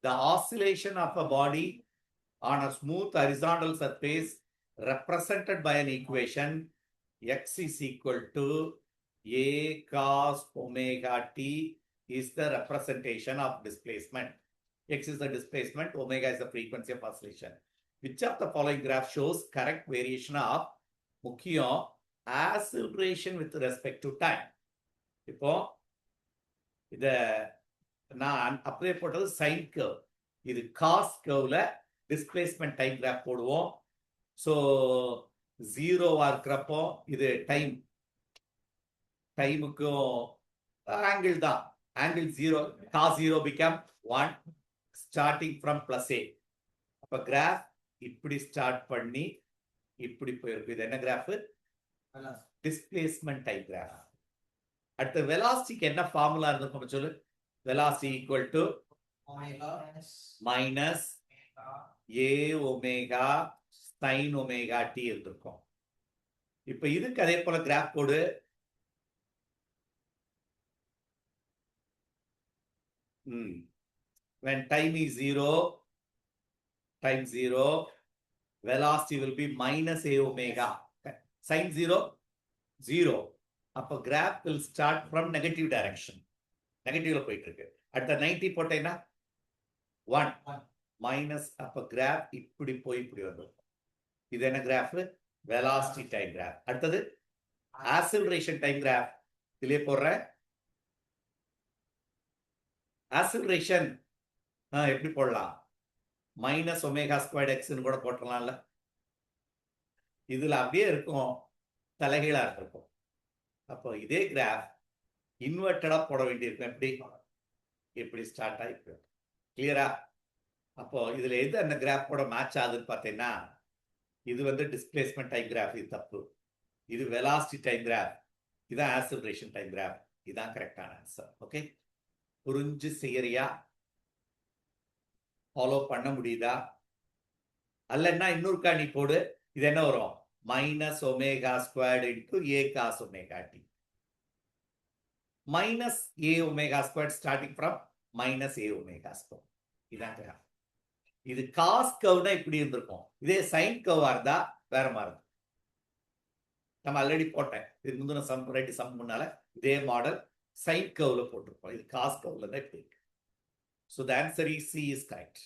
the oscillation of a body on a smooth horizontal surface represented by an equation x is equal to a cos omega t is the representation of displacement. X is the displacement, omega is the frequency of oscillation. Which of the following graph shows correct variation of முக்கியம் acceleration with respect to time? இப்போ இத நான் அப்படியே போட்டது sine curve, இது cos கர்வ்ல displacement time graph போடுவோம். So ஜீரோவா இருக்கிறப்போ இது டைமுக்கும் ஆங்கிள் தான், angle zero, cos zero become 1 starting from plus A. அப்ப கிராஃப் இப்படி ஸ்டார்ட் பண்ணி இப்படி போயிருக்கு. இது என்ன கிராஃப்? Displacement time graph. அடுத்த வெலாசிட்டிக்கு என்ன ஃபார்முலா இருந்திருக்கும் சொல்லு? Velocity equal to minus A omega sine omega T இருந்திருக்கும். இப்ப இதுக்கு அதே போல கிராஃப் போடு. When time is 0, velocity will be minus a omega. Sin 0, 0. அப்ப graph will start from negative direction. நெகட்டிவ்ல போயிட்டு இருக்கு. அடுத்த 90 போட்டேன்னா 1 மைனஸ், அப்ப கிராஃப் இப்படி போய் இப்படி வரும். இது என்ன கிராஃப்? Velocity time graph. அடுத்தது ஆக்சிலரேஷன் டைம் கிராஃப். இதுலயே போடுறேன். ஆக்சிலரேஷன் எப்படி போடலாம்? மைனஸ் ஒமேகா ஸ்கொயர்ட் எக்ஸ்ன்னு கூட போட்டலாம்ல. இதுல அப்படியே இருக்கும், தலைகீழா இருக்கும். அப்போ இதே கிராஃப் இன்வெர்டடா போட வேண்டியிருக்கும். எப்படி? எப்படி ஸ்டார்ட் ஆயிருக்கு. கிளியரா? அப்போ இதுல எது அந்த கிராஃபோட மேட்ச் ஆகுதுன்னு பார்த்தீங்கன்னா, இது வந்து டிஸ்பிளேஸ்மெண்ட் டைம் கிராஃப், இது தப்பு. இது வெலாசிட்டி டைம் கிராஃப், இதான் ஆக்சிலரேஷன் டைம் கிராஃப். இதான் கரெக்டான ஆன்சர். ஓகே, புரிஞ்சு செய்யறியா? ஃபாலோ பண்ண முடியுதா? அல்லன்னா இன்னொரு நீ போடு. இது என்ன வரும்? Minus omega squared into A cos omega T. Minus A omega squared starting from minus A omega square. இதான் கிராஃப். இது காஸ் கர்வ்னா இப்படி இருந்திருக்கும். இதே சைன் கர்வா இருந்தா வேற மாதிரி இருக்கும். நம்ம ஆல்ரெடி போட்டேன், இது முந்தின சம் முன்னால இதே மாடல் சைன் கர்வ்ல போட்டிருப்போம். இது காஸ் கர்வ்ல தான் இப்படி இருக்கு. So the answer is C is correct.